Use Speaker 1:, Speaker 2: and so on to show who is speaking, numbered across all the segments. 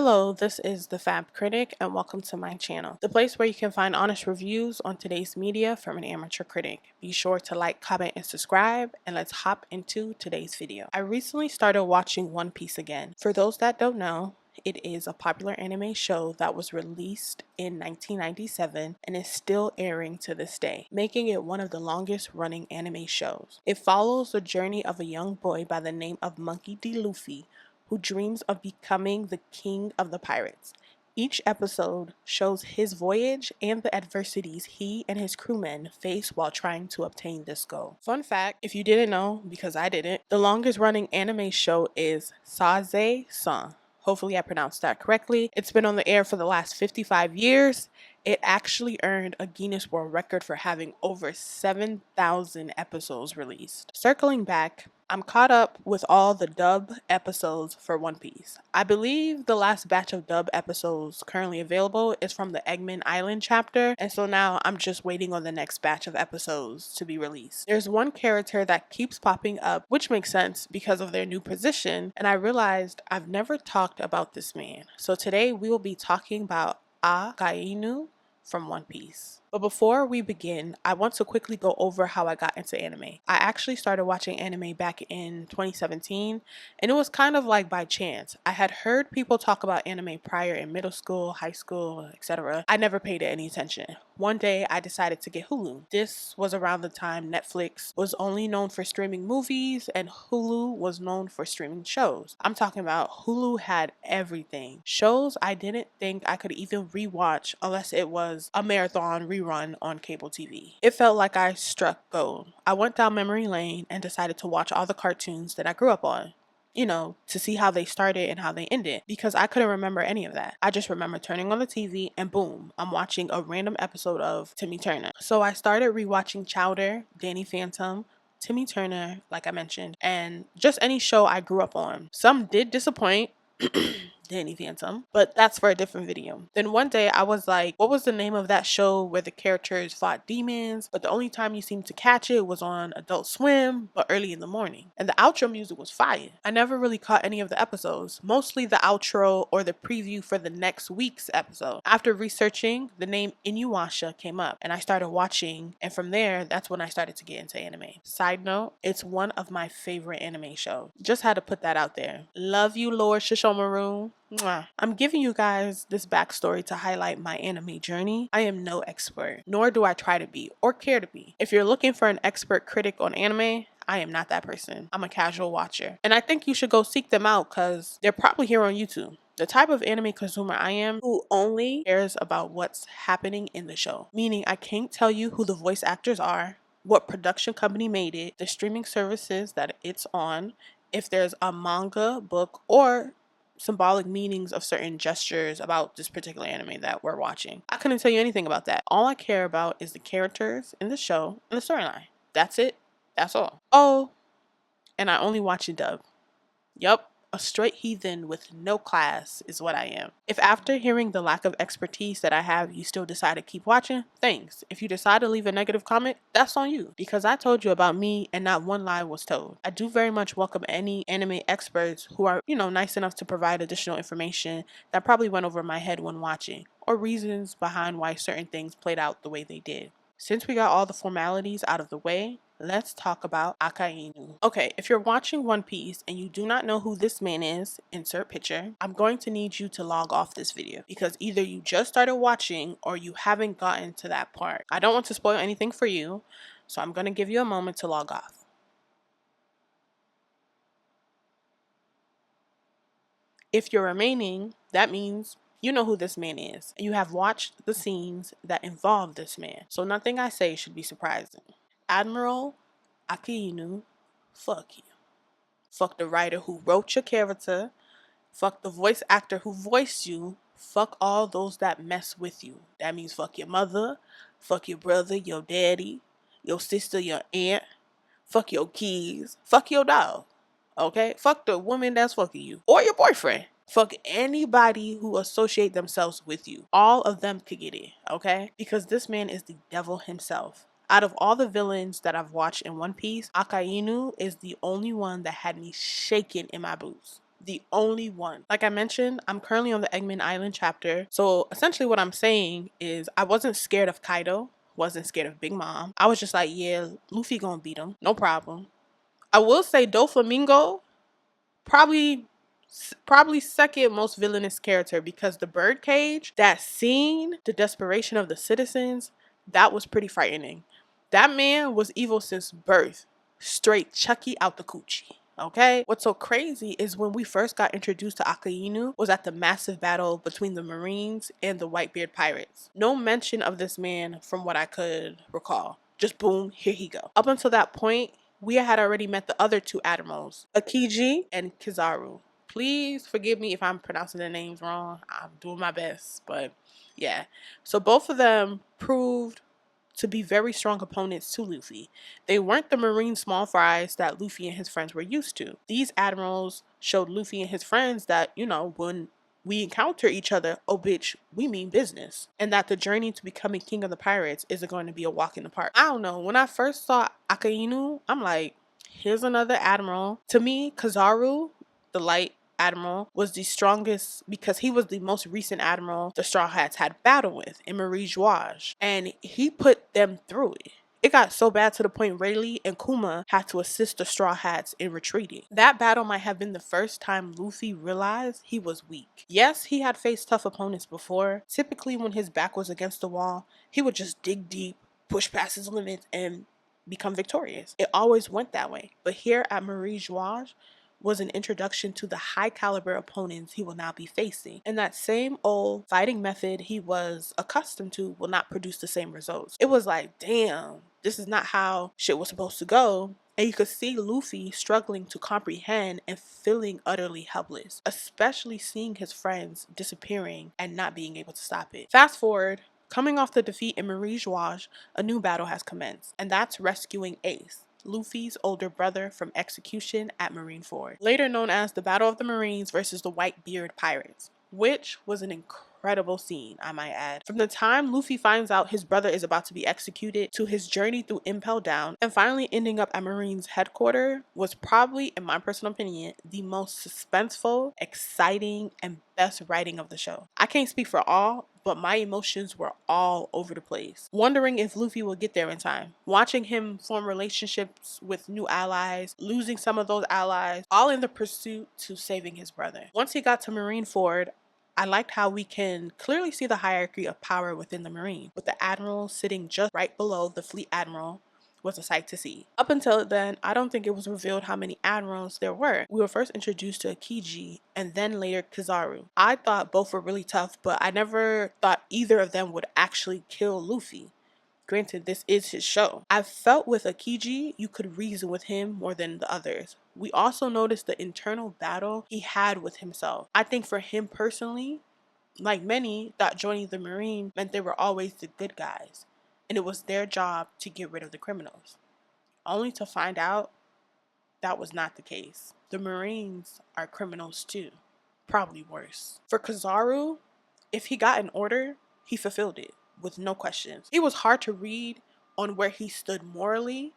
Speaker 1: Hello, this is the Fab Critic, and welcome to my channel, the place where you can find honest reviews on today's media from an amateur critic. Be sure to like, comment, and subscribe, and let's hop into today's video. I recently started watching One Piece again. For those that don't know, it is a popular anime show that was released in 1997 and is still airing to this day, making it one of the longest running anime shows. It follows the journey of a young boy by the name of Monkey D. Luffy, who dreams of becoming the king of the pirates. Each episode shows his voyage and the adversities he and his crewmen face while trying to obtain this goal. Fun fact, if you didn't know, because I didn't, the longest running anime show is Saze-san. Hopefully I pronounced that correctly. It's been on the air for the last 55 years. It actually earned a Guinness World Record for having over 7,000 episodes released. Circling back, I'm caught up with all the dub episodes for One Piece. I believe the last batch of dub episodes currently available is from the Eggman Island chapter, and so now I'm just waiting on the next batch of episodes to be released. There's one character that keeps popping up, which makes sense because of their new position, and I realized I've never talked about this man. So today we will be talking about Akainu from One Piece. But before we begin, I want to quickly go over how I got into anime. I actually started watching anime back in 2017, and it was kind of like by chance. I had heard people talk about anime prior in middle school, high school, etc. I never paid it any attention. One day I decided to get Hulu. This was around the time Netflix was only known for streaming movies and Hulu was known for streaming shows. I'm talking about Hulu had everything. Shows I didn't think I could even rewatch unless it was a marathon rerun on cable TV. It felt like I struck gold. I went down memory lane and decided to watch all the cartoons that I grew up on. To see how they started and how they ended, because I couldn't remember any of that. I just remember turning on the TV and boom, I'm watching a random episode of Timmy Turner. So I started rewatching Chowder, Danny Phantom, Timmy Turner, like I mentioned, and just any show I grew up on. Some did disappoint. Danny Phantom, but that's for a different video. Then one day I was like, what was the name of that show where the characters fought demons, but the only time you seemed to catch it was on Adult Swim, but early in the morning. And the outro music was fire. I never really caught any of the episodes, mostly the outro or the preview for the next week's episode. After researching, the name Inuyasha came up and I started watching, and from there, that's when I started to get into anime. Side note, it's one of my favorite anime shows. Just had to put that out there. Love you, Lord Shishomaru. Mwah. I'm giving you guys this backstory to highlight my anime journey. I am no expert, nor do I try to be or care to be. If you're looking for an expert critic on anime, I am not that person. I'm a casual watcher. And I think you should go seek them out because they're probably here on YouTube. The type of anime consumer I am who only cares about what's happening in the show. Meaning I can't tell you who the voice actors are, what production company made it, the streaming services that it's on, if there's a manga, book, or symbolic meanings of certain gestures about this particular anime that we're watching. I couldn't tell you anything about that. All I care about is the characters in the show and the storyline. That's it. That's all. Oh, and I only watch it dub. Yup. A straight heathen with no class is what I am. If after hearing the lack of expertise that I have, you still decide to keep watching, thanks. If you decide to leave a negative comment, that's on you. Because I told you about me and not one lie was told. I do very much welcome any anime experts who are, nice enough to provide additional information that probably went over my head when watching, or reasons behind why certain things played out the way they did. Since we got all the formalities out of the way, let's talk about Akainu. Okay, if you're watching One Piece and you do not know who this man is, insert picture, I'm going to need you to log off this video because either you just started watching or you haven't gotten to that part. I don't want to spoil anything for you, so I'm going to give you a moment to log off. If you're remaining, that means you know who this man is. You have watched the scenes that involve this man, so nothing I say should be surprising. Admiral Akainu, fuck you. Fuck the writer who wrote your character. Fuck the voice actor who voiced you. Fuck all those that mess with you. That means fuck your mother, fuck your brother, your daddy, your sister, your aunt. Fuck your kids. Fuck your dog. Okay? Fuck the woman that's fucking you. Or your boyfriend. Fuck anybody who associate themselves with you. All of them could get it, okay? Because this man is the devil himself. Out of all the villains that I've watched in One Piece, Akainu is the only one that had me shaking in my boots. The only one. Like I mentioned, I'm currently on the Eggman Island chapter. So essentially what I'm saying is I wasn't scared of Kaido, wasn't scared of Big Mom. I was just like, yeah, Luffy gonna beat him. No problem. I will say Doflamingo, probably second most villainous character, because the birdcage, that scene, the desperation of the citizens, that was pretty frightening. That man was evil since birth. Straight Chucky out the coochie. Okay? What's so crazy is when we first got introduced to Akainu was at the massive battle between the Marines and the Whitebeard pirates. No mention of this man from what I could recall. Just boom, here he go. Up until that point, we had already met the other two admirals, Akiji and Kizaru. Please forgive me if I'm pronouncing their names wrong. I'm doing my best, but yeah. So both of them proved to be very strong opponents to Luffy. They weren't the marine small fries that Luffy and his friends were used to. These admirals showed Luffy and his friends that, when we encounter each other, oh bitch, we mean business. And that the journey to becoming king of the pirates isn't going to be a walk in the park. I don't know. When I first saw Akainu, I'm like, here's another admiral. To me, Kizaru, the light admiral, was the strongest because he was the most recent admiral the Straw Hats had battle with in Marie Jouage, and he put them through it. It got so bad to the point Rayleigh and Kuma had to assist the Straw Hats in retreating. That battle might have been the first time Luffy realized he was weak. Yes, he had faced tough opponents before. Typically when his back was against the wall, he would just dig deep, push past his limits, and become victorious. It always went that way. But here at Marie Jouage was an introduction to the high caliber opponents he will now be facing. And that same old fighting method he was accustomed to will not produce the same results. It was like, damn, this is not how shit was supposed to go. And you could see Luffy struggling to comprehend and feeling utterly helpless, especially seeing his friends disappearing and not being able to stop it. Fast forward, coming off the defeat in Marie Jouage, a new battle has commenced, and that's rescuing Ace, Luffy's older brother, from execution at Marineford, later known as the Battle of the Marines versus the Whitebeard Pirates, which was an incredible scene, I might add. From the time Luffy finds out his brother is about to be executed to his journey through Impel Down and finally ending up at Marine's headquarters was probably, in my personal opinion, the most suspenseful, exciting, and best writing of the show. I can't speak for all, but my emotions were all over the place. Wondering if Luffy will get there in time. Watching him form relationships with new allies, losing some of those allies, all in the pursuit to saving his brother. Once he got to Marineford, I liked how we can clearly see the hierarchy of power within the Marine, with the Admiral sitting just right below the Fleet Admiral was a sight to see. Up until then, I don't think it was revealed how many admirals there were. We were first introduced to Akiji and then later Kizaru. I thought both were really tough, but I never thought either of them would actually kill Luffy. Granted, this is his show. I felt with Akiji, you could reason with him more than the others. We also noticed the internal battle he had with himself. I think for him personally, like many, thought joining the Marine meant they were always the good guys, and it was their job to get rid of the criminals. Only to find out that was not the case. The Marines are criminals too. Probably worse. For Kizaru, if he got an order, he fulfilled it with no questions. He was hard to read on where he stood morally,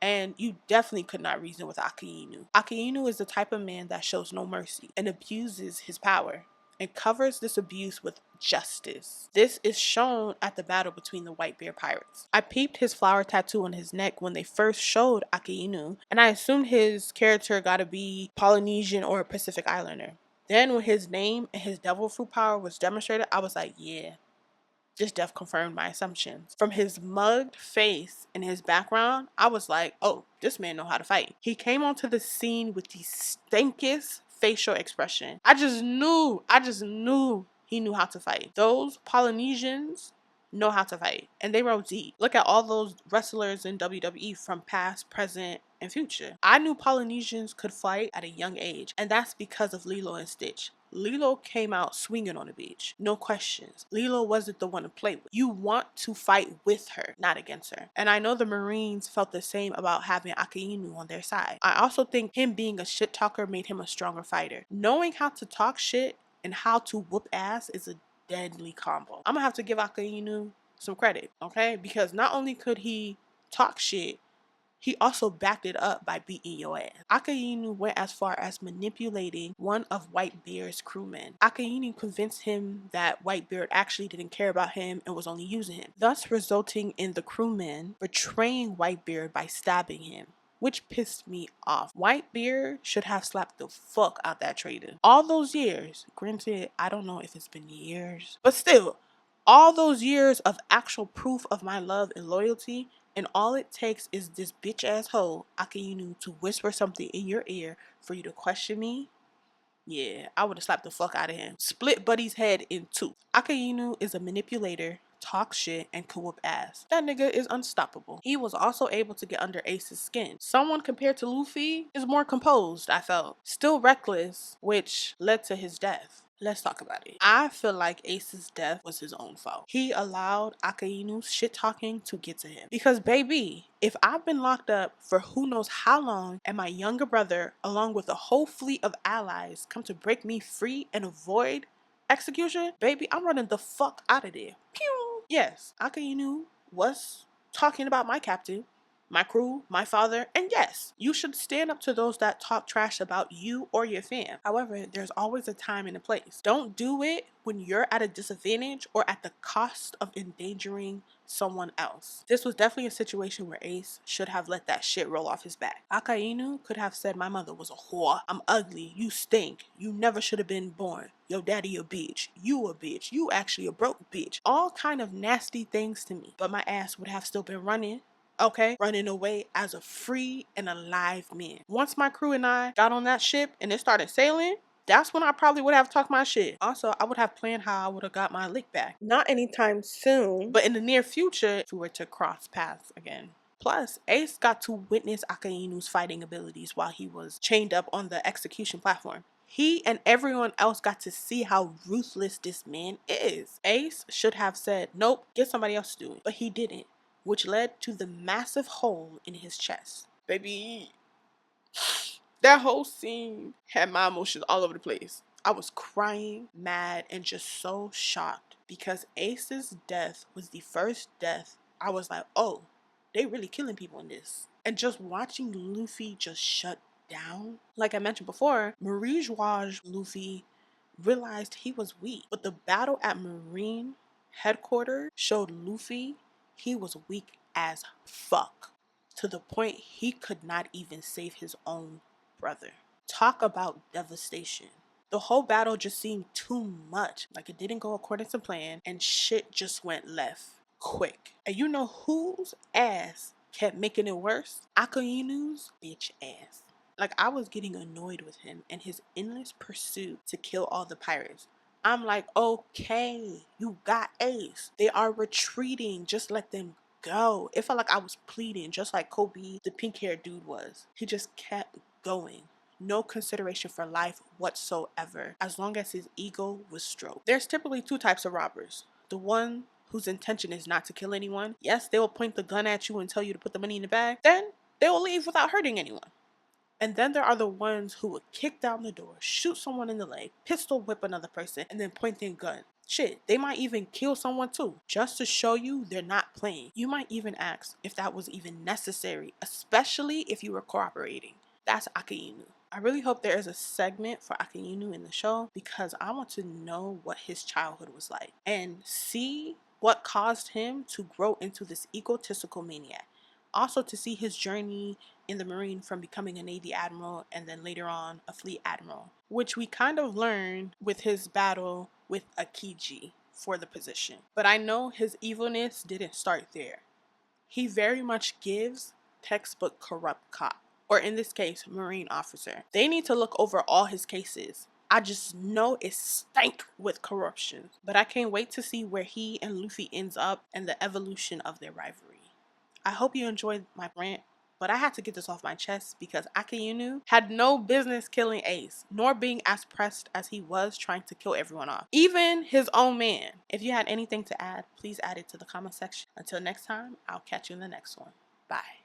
Speaker 1: and you definitely could not reason with Akainu. Akainu is the type of man that shows no mercy and abuses his power, and covers this abuse with justice. This is shown at the battle between the Whitebeard pirates. I peeped his flower tattoo on his neck when they first showed Akainu, and I assumed his character gotta be Polynesian or Pacific Islander. Then when his name and his devil fruit power was demonstrated, I was like, yeah, this def confirmed my assumptions. From his mugged face and his background, I was like, oh, this man know how to fight. He came onto the scene with the stankest facial expression. I just knew he knew how to fight. Those Polynesians know how to fight, and they roll deep. Look at all those wrestlers in WWE from past, present, and future. I knew Polynesians could fight at a young age, and that's because of Lilo and Stitch. Lilo came out swinging on the beach. No questions. Lilo wasn't the one to play with. You want to fight with her, not against her. And I know the Marines felt the same about having Akainu on their side. I also think him being a shit talker made him a stronger fighter. Knowing how to talk shit and how to whoop ass is a deadly combo. I'm gonna have to give Akainu some credit, okay? Because not only could he talk shit, he also backed it up by beating your ass. Akainu went as far as manipulating one of Whitebeard's crewmen. Akainu convinced him that Whitebeard actually didn't care about him and was only using him, thus resulting in the crewmen betraying Whitebeard by stabbing him, which pissed me off. Whitebeard should have slapped the fuck out that traitor. All those years, granted, I don't know if it's been years, but still, all those years of actual proof of my love and loyalty, and all it takes is this bitch ass hoe, Akainu, to whisper something in your ear for you to question me. Yeah, I would have slapped the fuck out of him. Split Buddy's head in two. Akainu is a manipulator, talks shit, and can whoop ass. That nigga is unstoppable. He was also able to get under Ace's skin. Someone compared to Luffy is more composed, I felt. Still reckless, which led to his death. Let's talk about it. I feel like Ace's death was his own fault. He allowed Akainu's shit talking to get to him. Because baby, if I've been locked up for who knows how long and my younger brother, along with a whole fleet of allies, come to break me free and avoid execution, baby, I'm running the fuck out of there. Pew! Yes, Akainu was talking about my captain, my crew, my father, and yes, you should stand up to those that talk trash about you or your fam. However, there's always a time and a place. Don't do it when you're at a disadvantage or at the cost of endangering someone else. This was definitely a situation where Ace should have let that shit roll off his back. Akainu could have said my mother was a whore, I'm ugly, you stink, you never should have been born, your daddy a bitch, you actually a broke bitch. All kind of nasty things to me, but my ass would have still been running. Okay, running away as a free and alive man. Once my crew and I got on that ship and it started sailing, that's when I probably would have talked my shit. Also, I would have planned how I would have got my lick back. Not anytime soon, but in the near future, if we were to cross paths again. Plus, Ace got to witness Akainu's fighting abilities while he was chained up on the execution platform. He and everyone else got to see how ruthless this man is. Ace should have said, nope, get somebody else to do it, but he didn't, which led to the massive hole in his chest. Baby, that whole scene had my emotions all over the place. I was crying, mad, and just so shocked because Ace's death was the first death I was like, oh, they really killing people in this. And just watching Luffy just shut down. Like I mentioned before, Marie's Luffy realized he was weak, but the battle at Marine headquarters showed Luffy he was weak as fuck, to the point he could not even save his own brother. Talk about devastation. The whole battle just seemed too much. Like it didn't go according to plan and shit just went left quick. And you know whose ass kept making it worse? Akainu's bitch ass. Like I was getting annoyed with him and his endless pursuit to kill all the pirates. I'm like, okay, you got Ace. They are retreating. Just let them go. It felt like I was pleading, just like Kobe, the pink-haired dude, was. He just kept going. No consideration for life whatsoever, as long as his ego was stroked. There's typically two types of robbers. The one whose intention is not to kill anyone. Yes, they will point the gun at you and tell you to put the money in the bag. Then they will leave without hurting anyone. And then there are the ones who would kick down the door, shoot someone in the leg, pistol whip another person, and then point their gun. Shit, they might even kill someone too, just to show you they're not playing. You might even ask if that was even necessary, especially if you were cooperating. That's Akainu. I really hope there is a segment for Akainu in the show because I want to know what his childhood was like and see what caused him to grow into this egotistical maniac. Also to see his journey in the Marine from becoming a Navy Admiral and then later on a Fleet Admiral, which we kind of learned with his battle with Akiji for the position. But I know his evilness didn't start there. He very much gives textbook corrupt cop, or in this case, Marine officer. They need to look over all his cases. I just know it stank with corruption. But I can't wait to see where he and Luffy ends up and the evolution of their rivalry. I hope you enjoyed my rant, but I had to get this off my chest because Akainu had no business killing Ace, nor being as pressed as he was trying to kill everyone off, even his own man. If you had anything to add, please add it to the comment section. Until next time, I'll catch you in the next one. Bye.